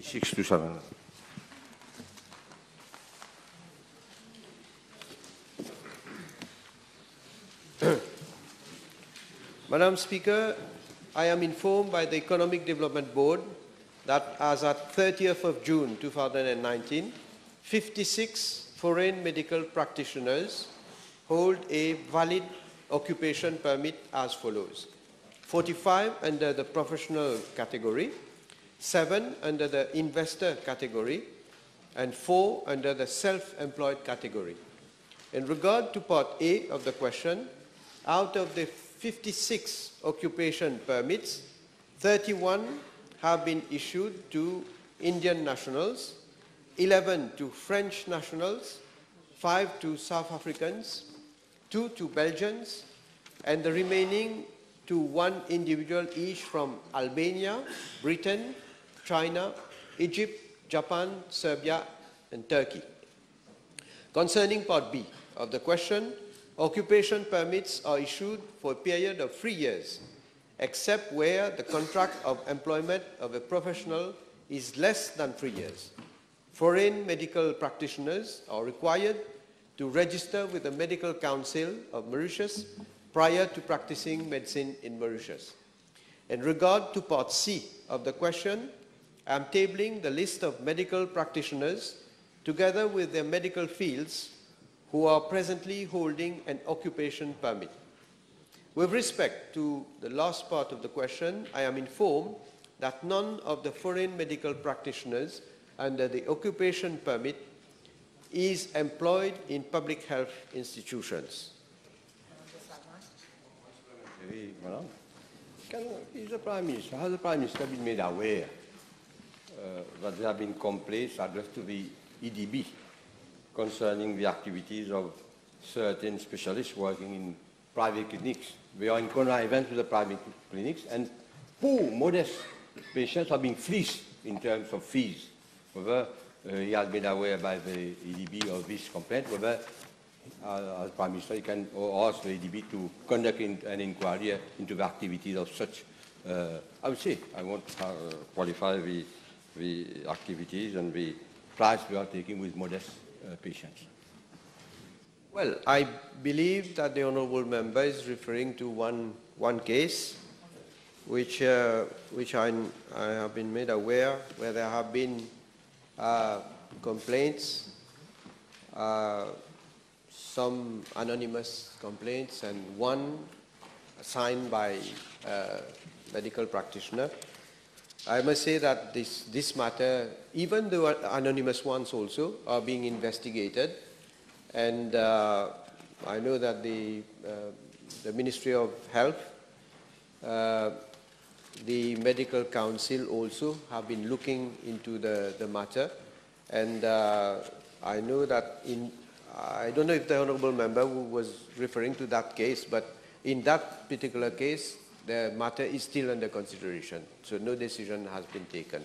627. Madam Speaker, I am informed by the Economic Development Board that as at 30th of June 2019, 56 foreign medical practitioners hold a valid occupation permit as follows: 45 under the professional category, 7 under the investor category, and 4 under the self-employed category. In regard to Part A of the question, out of the 56 occupation permits, 31 have been issued to Indian nationals, 11 to French nationals, 5 to South Africans, 2 to Belgians, and the remaining to 1 individual each from Albania, Britain, China, Egypt, Japan, Serbia, and Turkey. Concerning Part B of the question, occupation permits are issued for a period of 3 years, except where the contract of employment of a professional is less than 3 years. Foreign medical practitioners are required to register with the Medical Council of Mauritius prior to practicing medicine in Mauritius. In regard to Part C of the question, I am tabling the list of medical practitioners together with their medical fields who are presently holding an occupation permit. With respect to the last part of the question, I am informed that none of the foreign medical practitioners under the occupation permit is employed in public health institutions. Is the Prime Minister, has the Prime Minister been made aware that there have been complaints addressed to the EDB concerning the activities of certain specialists working in private clinics? We are in connivance with the private clinics, and poor, modest patients are being fleeced in terms of fees. Whether he has been aware by the EDB of this complaint, whether as Prime Minister he can ask the EDB to conduct an inquiry into the activities of such, I would say, I won't qualify the activities and the price we are taking with modest patients. Well, I believe that the Honourable Member is referring to one case which I have been made aware, where there have been complaints, some anonymous complaints, and one signed by a medical practitioner. I must say that this matter, even the anonymous ones also, are being investigated. And I know that the Ministry of Health, the Medical Council also have been looking into the matter. And I know that I don't know if the Honourable Member was referring to that case, but in that particular case, the matter is still under consideration. So no decision has been taken.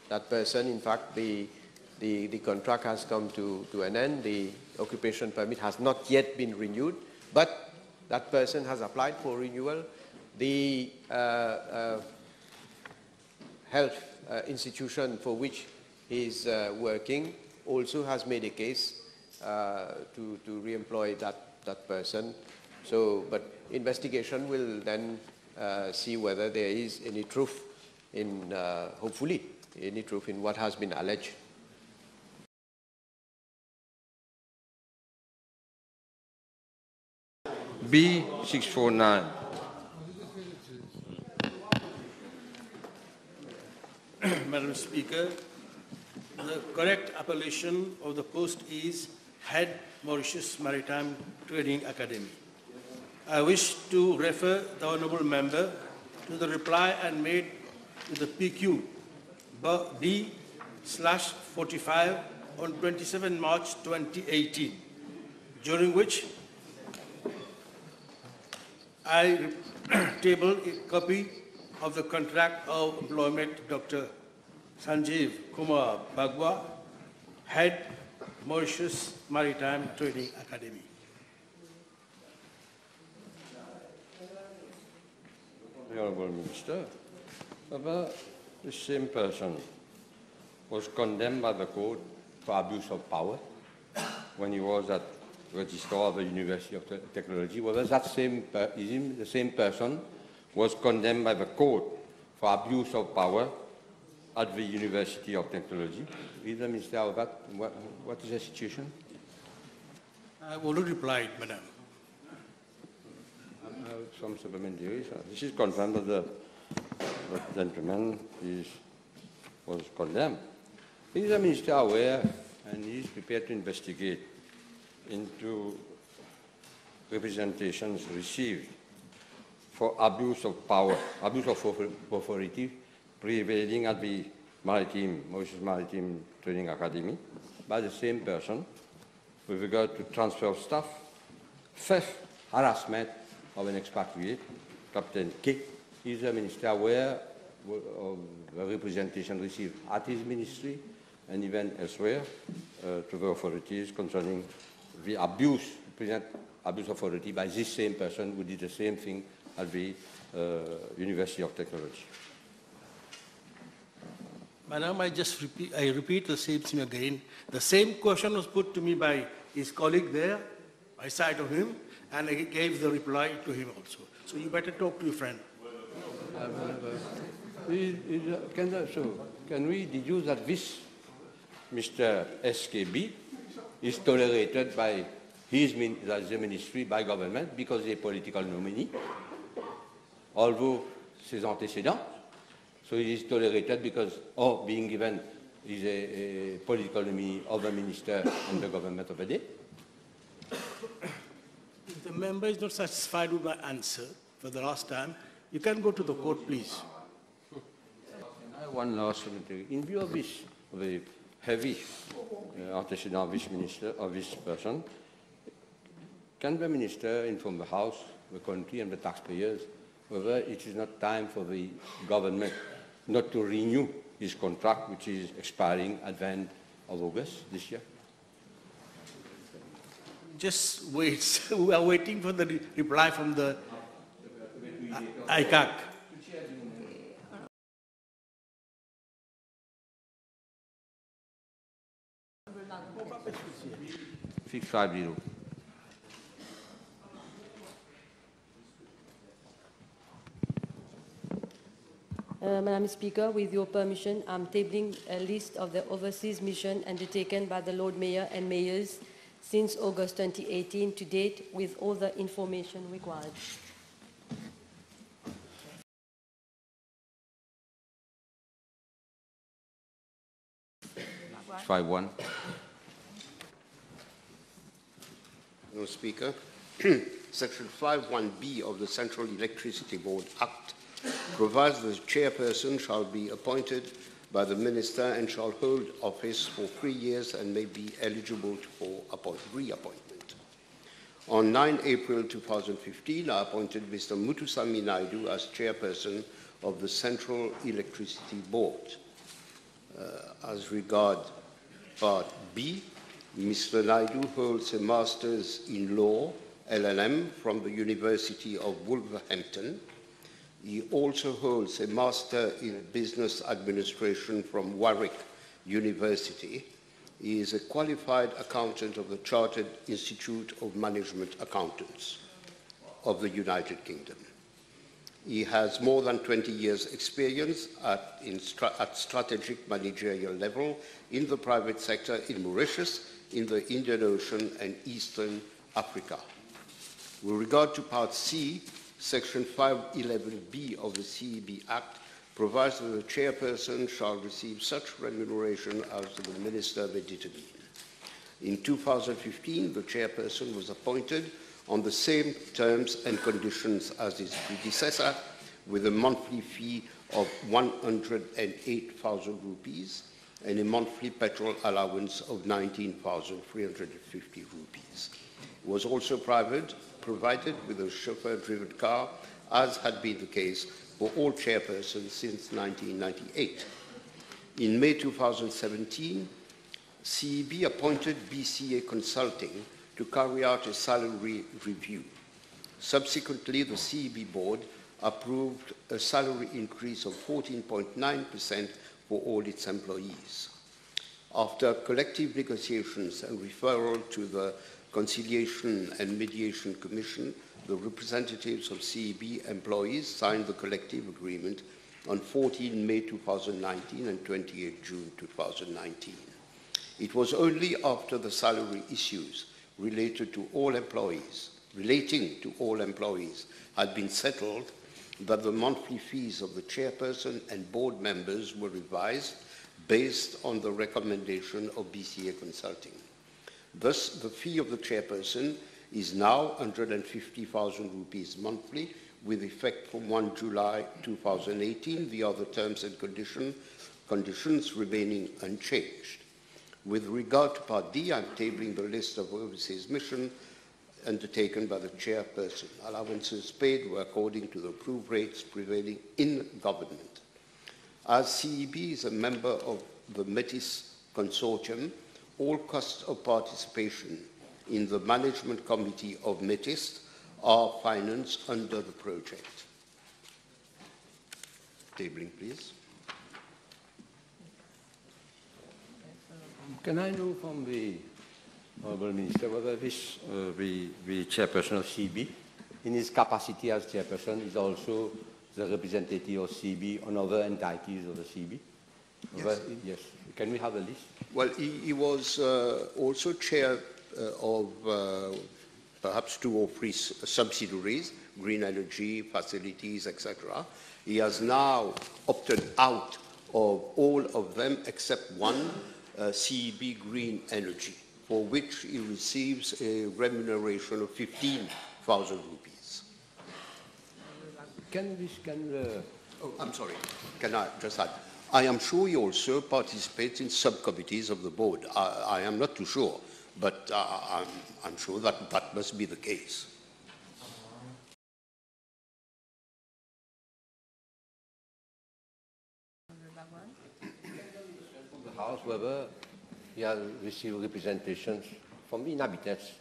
That person, in fact, the contract has come to an end. The occupation permit has not yet been renewed, but that person has applied for renewal. The health institution for which he is working also has made a case to re-employ that person. So, but investigation will then see whether there is any truth in, hopefully, any truth in what has been alleged. B649. Madam Speaker, the correct appellation of the post is Head Mauritius Maritime Trading Academy. I wish to refer the Honourable Member to the reply and made to the PQ B/45 on 27 March 2018, during which I tabled a copy of the contract of employment Dr. Sanjeev Kumar Bhagwan, Head Mauritius Maritime Trading Academy. The Honourable Minister, about the same person was condemned by the court for abuse of power when he was at registrar of the University of Technology, whether that same, the same person was condemned by the court for abuse of power at the University of Technology. Is the Minister of that? What is the situation? I have already replied, Madam. Some supplementary. This is confirmed that the gentleman was condemned. Is the Minister aware and he is prepared to investigate into representations received for abuse of power, abuse of authority prevailing at the Mauritius Maritime Training Academy by the same person with regard to transfer of staff, theft, harassment of an expatriate, Captain K. Is the Minister aware of the representation received at his ministry and even elsewhere to the authorities concerning the abuse of authority by this same person who did the same thing at the University of Technology? Madam, I repeat the same thing again. The same question was put to me by his colleague there, by side of him, and I gave the reply to him also. So you better talk to your friend. Can we deduce that this Mr. SKB is tolerated by the ministry, by government, because he's a political nominee, although ses antécédents, so he is tolerated because, being given, he's a political nominee of the minister and the government of the day? If the member is not satisfied with my answer for the last time, you can go to the court, please. One last commentary. In view of this, the heavy antecedent of this minister, of this person, can the minister inform the House, the country, and the taxpayers whether it is not time for the government not to renew his contract, which is expiring at the end of August this year? Just wait. We are waiting for the reply from the ICAC. 650. Madam Speaker, with your permission, I'm tabling a list of the overseas mission undertaken by the Lord Mayor and Mayors since August 2018 to date with all the information required. Madam Speaker, Section 5(1)(b) of the Central Electricity Board Act provides that the chairperson shall be appointed by the minister and shall hold office for 3 years and may be eligible for reappointment. On 9 April 2015, I appointed Mr. Muthuswamy Naidu as chairperson of the Central Electricity Board. As regard Part B, Mr. Naidu holds a Master's in Law, LLM, from the University of Wolverhampton. He also holds a Master in Business Administration from Warwick University. He is a qualified accountant of the Chartered Institute of Management Accountants of the United Kingdom. He has more than 20 years' experience at strategic managerial level in the private sector in Mauritius, in the Indian Ocean and Eastern Africa. With regard to Part C, Section 511(b) of the CEB Act provides that the chairperson shall receive such remuneration as the minister may determine. In 2015, the chairperson was appointed on the same terms and conditions as his predecessor, with a monthly fee of 108,000 rupees and a monthly petrol allowance of 19,350 rupees. It was also provided with a chauffeur-driven car, as had been the case for all chairpersons since 1998. In May 2017, CEB appointed BCA Consulting to carry out a salary review. Subsequently, the CEB board approved a salary increase of 14.9% for all its employees. After collective negotiations and referral to the Conciliation and Mediation Commission, the representatives of CEB employees signed the collective agreement on 14 May 2019 and 28 June 2019. It was only after the salary issues relating to all employees had been settled that the monthly fees of the chairperson and board members were revised based on the recommendation of BCA Consulting. Thus, the fee of the chairperson is now 150,000 rupees monthly, with effect from 1 July 2018, the other terms and conditions remaining unchanged. With regard to Part D, I'm tabling the list of overseas missions undertaken by the chairperson. Allowances paid were according to the approved rates prevailing in government. As CEB is a member of the METIS consortium, all costs of participation in the management committee of METIS are financed under the project. Tabling, please. Can I know from the Honourable Minister whether this, the chairperson of CB, in his capacity as chairperson, is also the representative of CB on other entities of the CB? Yes. Yes. Can we have a list? Well, he was also chair of perhaps 2 or 3 subsidiaries, green energy, facilities, etc. He has now opted out of all of them except one, CEB Green Energy, for which he receives a remuneration of 15,000 rupees. Oh, I'm sorry. Can I just add? I am sure he also participates in subcommittees of the board. I am not too sure, but I'm sure that that must be the case. The House, whether he has received representations from the inhabitants,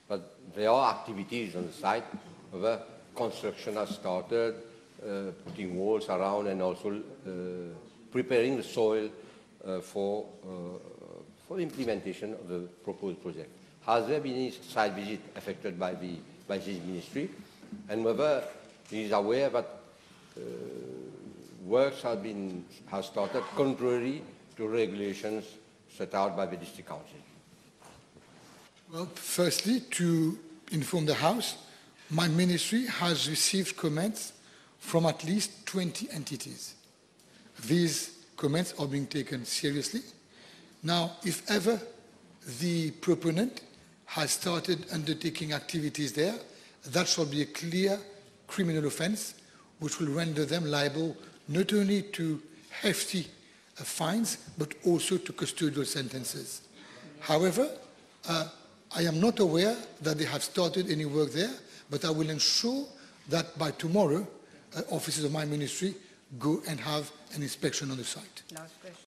but there are activities on the site, whether construction has started, putting walls around and also preparing the soil for implementation of the proposed project. Has there been any site visit affected by this ministry, and whether he is aware that works have started contrary to regulations set out by the District Council? Well, firstly, to inform the House, my ministry has received comments from at least 20 entities. These comments are being taken seriously. Now, if ever the proponent has started undertaking activities there, that shall be a clear criminal offense, which will render them liable not only to hefty fines, but also to custodial sentences. However, I am not aware that they have started any work there, but I will ensure that by tomorrow, officers of my ministry go and have an inspection on the site. Last question.